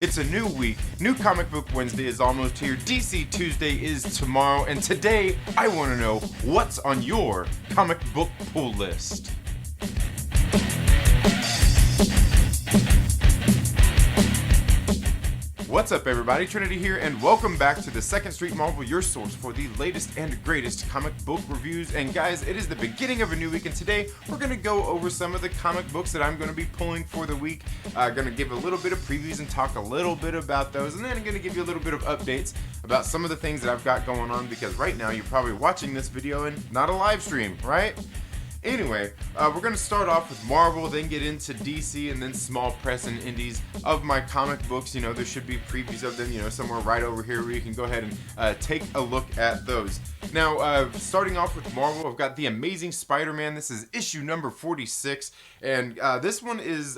It's a new week. New Comic Book Wednesday is almost here. DC Tuesday is tomorrow. And today, I want to know what's on your comic book pull list. What's up, everybody? Trinity here, and welcome back to the Second Street Marvel, your source for the latest and greatest comic book reviews. And guys, it is the beginning of a new week, and today we're going to go over some of the comic books that I'm going to be pulling for the week. Going to give a little bit of previews and talk a little bit about those, and then I'm going to give you a little bit of updates about some of the things that I've got going on, because right now you're probably watching this video and not a live stream, right? Anyway, we're going to start off with Marvel, then get into DC, and then small press and indies of my comic books. You know, there should be previews of them, you know, somewhere right over here where you can go ahead and take a look at those. Now, starting off with Marvel, I've got The Amazing Spider-Man. This is issue number 46, and this one is,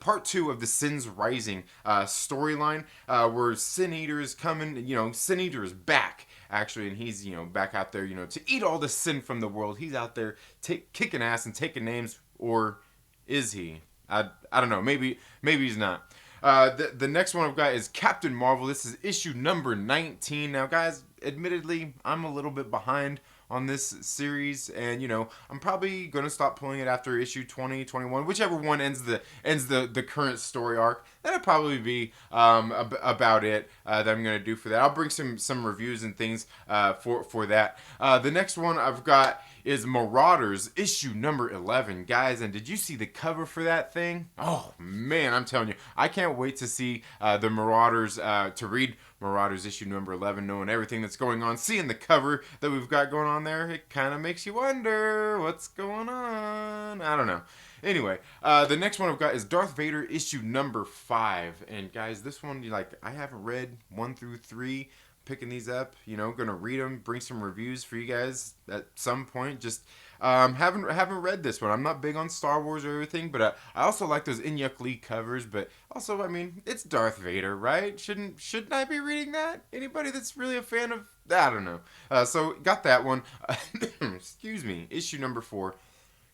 part 2 of the Sins Rising storyline, where Sin Eater is coming, you know, Sin Eater is back, actually, and he's, you know, back out there, you know, to eat all the sin from the world. He's out there kicking ass and taking names, or is he? I don't know. Maybe he's not. The next one I've got is Captain Marvel. This is issue number 19. Now, guys, admittedly, I'm a little bit behind on this series, and you know, I'm probably gonna stop pulling it after issue 20, 21, whichever one ends the current story arc. That'll probably be about it that I'm gonna do for that. I'll bring some reviews and things for that. The next one I've got is Marauders, issue number 11. Guys, and did you see the cover for that thing? Oh man, I'm telling you, I can't wait to see the Marauders, to read Marauders issue number 11, knowing everything that's going on, seeing the cover that we've got going on there. It kind of makes you wonder what's going on. I don't know. Anyway, the next one I've got is Darth Vader issue number 5. And guys, this one, like, I haven't read 1 through 3. Picking these up, you know, gonna read them, bring some reviews for you guys at some point. Just haven't read this one. I'm not big on Star Wars or everything, but I also like those Inyuk Lee covers. But also, I mean, it's Darth Vader, right? Shouldn't I be reading that? Anybody that's really a fan of, I don't know. So got that one. Excuse me. Issue number 4,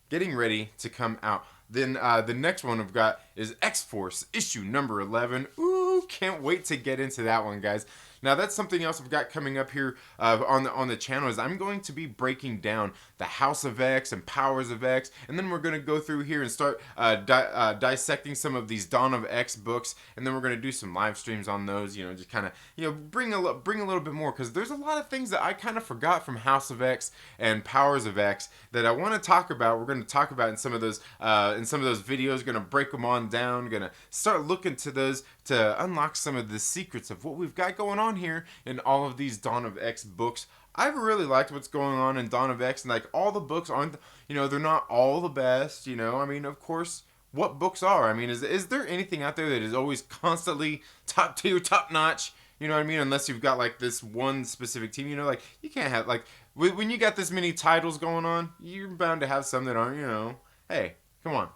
getting ready to come out. Then the next one I've got is X-Force issue number 11. Ooh, can't wait to get into that one, guys. Now, that's something else I've got coming up here on the channel, is I'm going to be breaking down the House of X and Powers of X, and then we're going to go through here and start dissecting some of these Dawn of X books, and then we're going to do some live streams on those, you know, just kind of, you know, bring a little bit more, because there's a lot of things that I kind of forgot from House of X and Powers of X that I want to talk about. We're going to talk about in some of those videos, going to break them on down, going to start looking to those to unlock some of the secrets of what we've got going on here in all of these Dawn of X books. I've really liked what's going on in Dawn of X, and like, all the books aren't, you know, they're not all the best, you know. I mean, of course, what books are? I mean, is there anything out there that is always constantly top tier, top notch? You know what I mean? Unless you've got like this one specific team, you know, like, you can't have, like, when you got this many titles going on, you're bound to have some that aren't, you know. Hey, come on.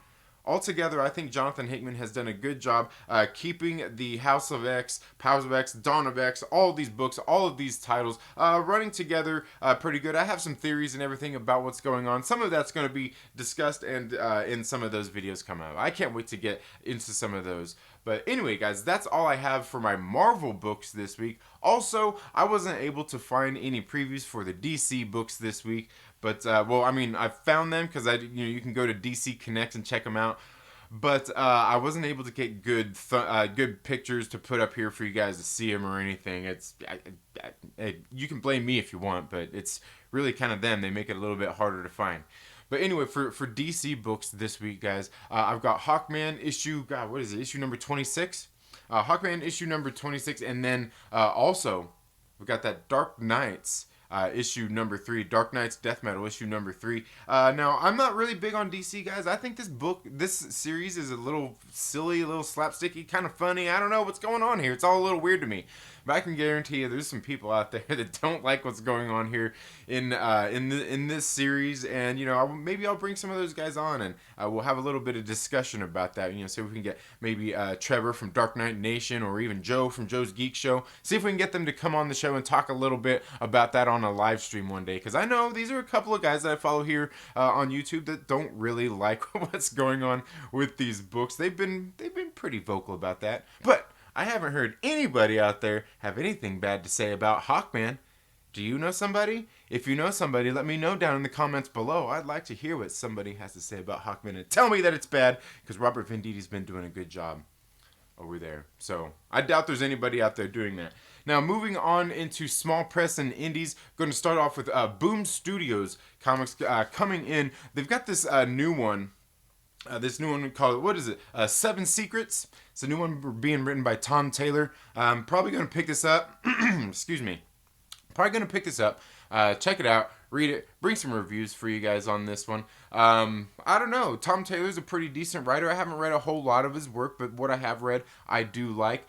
Altogether, I think Jonathan Hickman has done a good job keeping the House of X, Powers of X, Dawn of X, all of these books, all of these titles running together pretty good. I have some theories and everything about what's going on. Some of that's going to be discussed and in some of those videos come out. I can't wait to get into some of those. But anyway, guys, that's all I have for my Marvel books this week. Also, I wasn't able to find any previews for the DC books this week. But, well, I mean, I found them because you can go to DC Connect and check them out. But I wasn't able to get good pictures to put up here for you guys to see them or anything. You can blame me if you want, but it's really kind of them. They make it a little bit harder to find. But anyway, for DC books this week, guys, I've got Hawkman issue, God, what is it, issue number 26? Hawkman issue number 26, and then also, we've got that Dark Knights issue number 3, Dark Knight's Death Metal issue number 3. Now, I'm not really big on DC, guys. I think this series is a little silly, a little slapsticky, kind of funny. I don't know what's going on here. It's all a little weird to me. But I can guarantee you there's some people out there that don't like what's going on here in this series. And, you know, maybe I'll bring some of those guys on, and we'll have a little bit of discussion about that. You know, see if we can get maybe Trevor from Dark Knight Nation, or even Joe from Joe's Geek Show. See if we can get them to come on the show and talk a little bit about that on a live stream one day. Because I know these are a couple of guys that I follow here on YouTube that don't really like what's going on with these books. They've been pretty vocal about that. But I haven't heard anybody out there have anything bad to say about Hawkman. Do you know somebody? If you know somebody, let me know down in the comments below. I'd like to hear what somebody has to say about Hawkman and tell me that it's bad, because Robert Venditti's been doing a good job over there. So I doubt there's anybody out there doing that. Now, moving on into small press and indies, going to start off with Boom Studios comics coming in. They've got this new one. This new one called, what is it? 7 Secrets. It's a new one being written by Tom Taylor. I'm probably going to pick this up. Excuse me. Probably going to pick this up. Check it out. Read it. Bring some reviews for you guys on this one. I don't know. Tom Taylor's a pretty decent writer. I haven't read a whole lot of his work, but what I have read, I do like.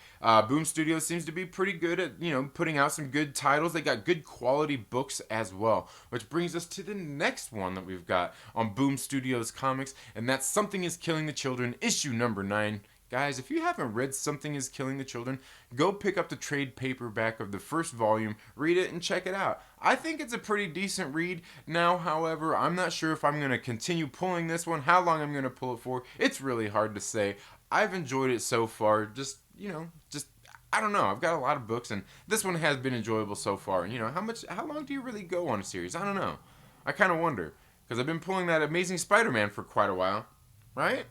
Boom Studios seems to be pretty good at, putting out some good titles. They got good quality books as well. Which brings us to the next one that we've got on Boom Studios Comics, and that's Something is Killing the Children, issue number 9. Guys, if you haven't read Something is Killing the Children, go pick up the trade paperback of the first volume, read it, and check it out. I think it's a pretty decent read. Now, however, I'm not sure if I'm going to continue pulling this one, how long I'm going to pull it for. It's really hard to say. I've enjoyed it so far. I don't know. I've got a lot of books, and this one has been enjoyable so far. How long do you really go on a series? I don't know. I kind of wonder, because I've been pulling that Amazing Spider-Man for quite a while, right?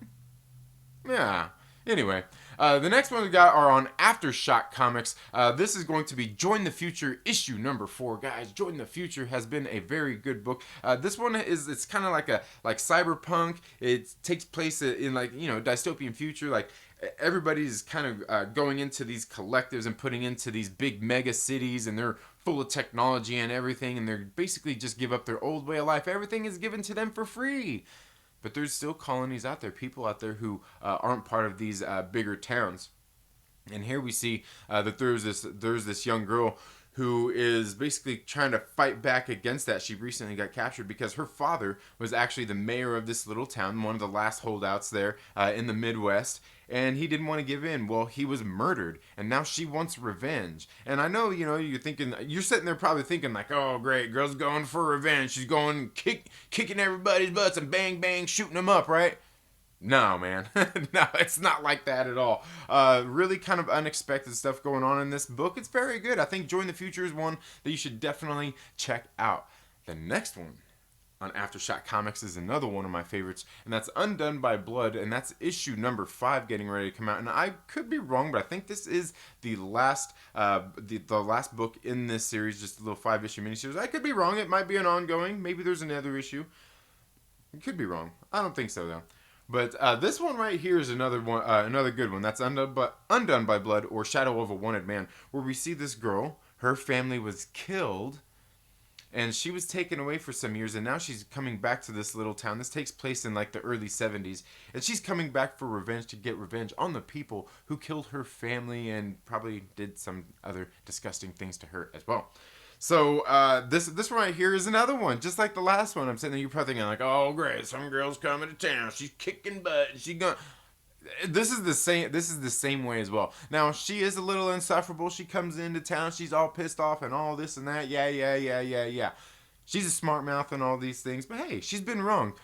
Yeah. Anyway, the next one we got are on Aftershock Comics. This is going to be Join the Future, issue number 4. Guys, Join the Future has been a very good book. This one it's kind of like cyberpunk. It takes place in dystopian future. Like everybody's kind of going into these collectives and putting into these big mega cities, and they're full of technology and everything, and they're basically just give up their old way of life. Everything is given to them for free. But there's still colonies out there, people out there who aren't part of these bigger towns. And here we see that there's this young girl who is basically trying to fight back against that. She recently got captured because her father was actually the mayor of this little town, one of the last holdouts there in the Midwest. And he didn't want to give in. Well, he was murdered, and now she wants revenge. And I know, you're sitting there probably thinking like, oh, great, girl's going for revenge. She's going kicking everybody's butts and bang, bang, shooting them up, right? No, man. No, it's not like that at all. Really kind of unexpected stuff going on in this book. It's very good. I think Join the Future is one that you should definitely check out. The next one on Aftershock Comics is another one of my favorites, and that's Undone by Blood, and that's issue number 5 getting ready to come out. And I could be wrong, but I think this is the last the last book in this series, just a little 5-issue miniseries. I could be wrong. It might be an ongoing. Maybe there's another issue. I could be wrong. I don't think so, though. But this one right here is another one, another good one. That's Undone by Blood, or Shadow of a Wanted Man, where we see this girl. Her family was killed, and she was taken away for some years, and now she's coming back to this little town. This takes place in like the early 70s, and she's coming back for revenge, to get revenge on the people who killed her family and probably did some other disgusting things to her as well. So this one right here is another one, just like the last one. I'm sitting there, you're probably thinking like, oh great, some girl's coming to town, she's kicking butt, she's gonna. This is the same way as well. Now, she is a little insufferable. She comes into town, she's all pissed off and all this and that. Yeah. She's a smart mouth and all these things, but hey, she's been wrong.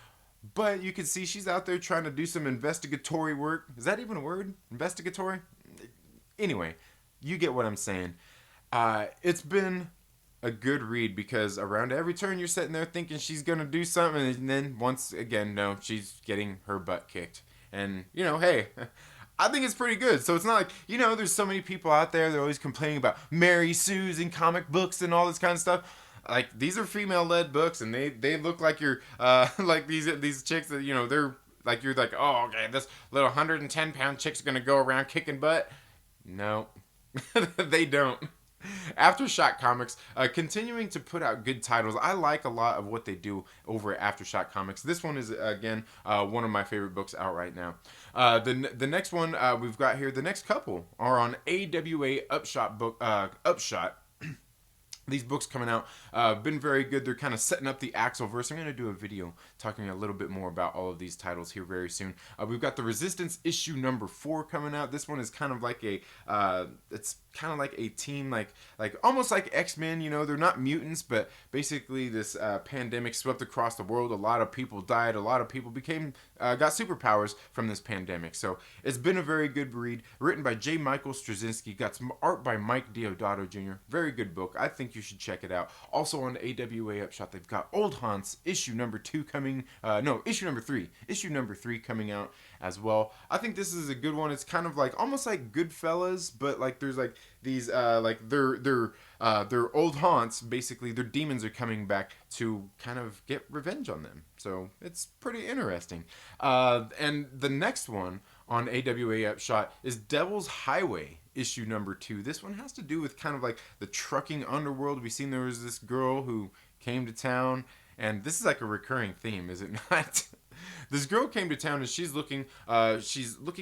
But you can see she's out there trying to do some investigatory work. Is that even a word? Investigatory? Anyway, you get what I'm saying. It's been a good read, because around every turn you're sitting there thinking she's going to do something, and then once again, no, she's getting her butt kicked. And, hey, I think it's pretty good. So it's not like, there's so many people out there, they're always complaining about Mary Sue's and comic books and all this kind of stuff. Like, these are female-led books, and they look like you're, like these chicks that, they're, like, you're like, oh, okay, this little 110-pound chick's going to go around kicking butt. No, they don't. Aftershock Comics, continuing to put out good titles. I like a lot of what they do over at Aftershock Comics. This one is, again, one of my favorite books out right now. The next one we've got here, the next couple are on AWA Upshot book, Upshot. these books coming out been very good. They're kind of setting up the Axelverse. I'm going to do a video talking a little bit more about all of these titles here very soon. We've got the Resistance issue number 4 coming out. This one is kind of like a it's kind of like a team, like almost like X-Men. You know, they're not mutants, but basically this pandemic swept across the world. A lot of people died. A lot of people got superpowers from this pandemic. So it's been a very good read. Written by J. Michael Straczynski. Got some art by Mike Deodato Jr. Very good book. I think you should check it out. Also on AWA Upshot, they've got Old Haunts issue number 2 coming. Issue number 3. Issue number 3 coming out as well. I think this is a good one. It's kind of like almost like Goodfellas, but like there's like these like their old haunts. Basically, their demons are coming back to kind of get revenge on them. So it's pretty interesting. And the next one on AWA Upshot is Devil's Highway issue number 2. This one has to do with kind of like the trucking underworld. We've seen there was this girl who came to town, and this is like a recurring theme, is it not? This girl came to town and she's looking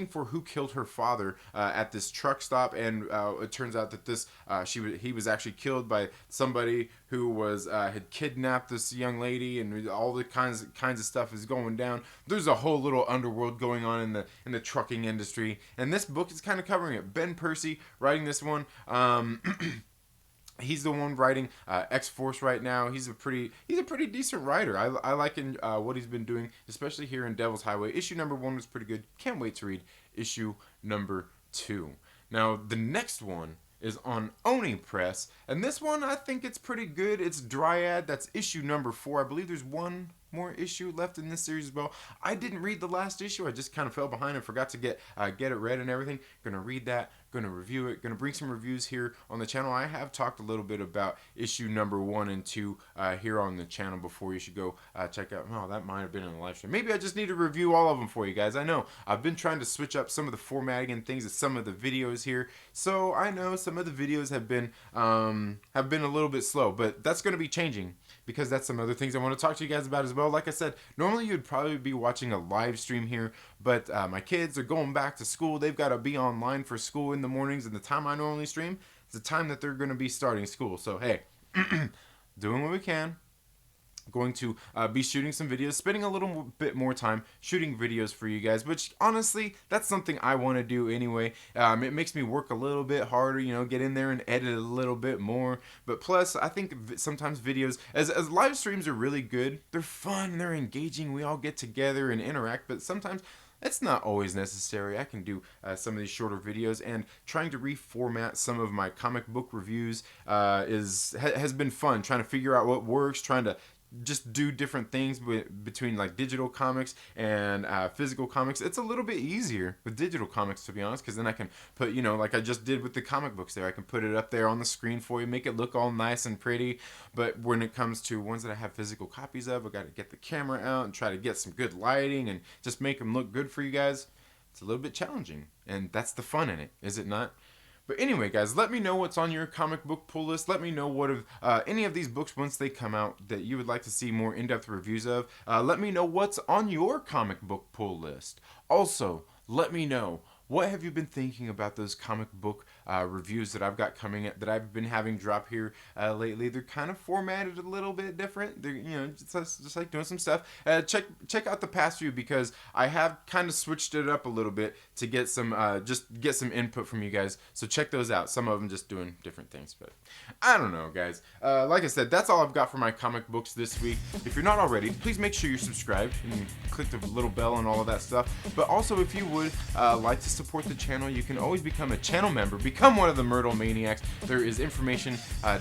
for who killed her father at this truck stop, and it turns out that he was actually killed by somebody who was had kidnapped this young lady, and all the kinds of stuff is going down. There's a whole little underworld going on in the trucking industry, and this book is kind of covering it. Ben Percy writing this one. He's the one writing X-Force right now. He's a pretty decent writer. I like what he's been doing, especially here in Devil's Highway. Issue number 1 was pretty good. Can't wait to read issue number 2. Now, the next one is on Oni Press, and this one I think it's pretty good. It's DRYAD. That's issue number 4. I believe there's one more issue left in this series as well. I didn't read the last issue. I just kind of fell behind and forgot to get it read and everything. Gonna read that, gonna review it, gonna bring some reviews here on the channel. I have talked a little bit about issue number 1 and 2 here on the channel before. You should go check out. Oh, that might have been in the live stream. Maybe I just need to review all of them for you guys. I know I've been trying to switch up some of the formatting and things of some of the videos here, so I know some of the videos have been a little bit slow, but that's going to be changing because that's some other things I want to talk to you guys about as well. Like I said, normally you'd probably be watching a live stream here, but my kids are going back to school. They've got to be online for school in the mornings, and the time I normally stream is the time that they're going to be starting school. So hey, doing what we can. Going to be shooting some videos, spending a little bit more time shooting videos for you guys, which honestly, that's something I want to do anyway. It makes me work a little bit harder, you know, get in there and edit a little bit more. But plus, I think sometimes videos, as live streams are really good, they're fun, they're engaging, we all get together and interact, but sometimes it's not always necessary. I can do some of these shorter videos, and trying to reformat some of my comic book reviews has been fun, trying to figure out what works, trying to just do different things between like digital comics and physical comics. It's a little bit easier with digital comics, to be honest, because then I can put, you know, like I just did with the comic books there, I can put it up there on the screen for you, make it look all nice and pretty. But when it comes to ones that I have physical copies of, I got to get the camera out and try to get some good lighting and just make them look good for you guys. It's a little bit challenging, and that's the fun in it, is it not? But anyway, guys, let me know what's on your comic book pull list. Let me know what of any of these books, once they come out, that you would like to see more in-depth reviews of. Let me know what's on your comic book pull list. Also, let me know, what have you been thinking about those comic book reviews that I've got coming that I've been having drop here lately? They're kind of formatted a little bit different. They're, you know, just like doing some stuff. Check out the past few, because I have kind of switched it up a little bit to get some get some input from you guys. So check those out. Some of them just doing different things, but I don't know, guys. Like I said, that's all I've got for my comic books this week. If you're not already, please make sure you're subscribed and click the little bell and all of that stuff. But also, if you would like to support the channel, you can always become a channel member, become one of the Myrtle Maniacs. There is information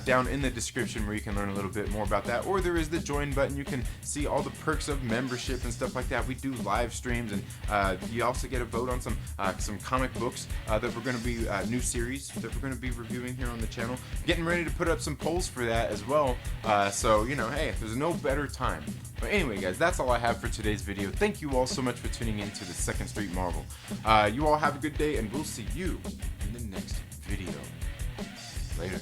down in the description where you can learn a little bit more about that, or there is the join button. You can see all the perks of membership and stuff like that. We do live streams, and you also get a vote on some comic books that we're going to be new series that we're going to be reviewing here on the channel. Getting ready to put up some polls for that as well. So, you know, hey, there's no better time. But anyway, guys, that's all I have for today's video. Thank you all so much for tuning in to the Second Street Marvel. You all have a good day, and we'll see you in the next video. Later.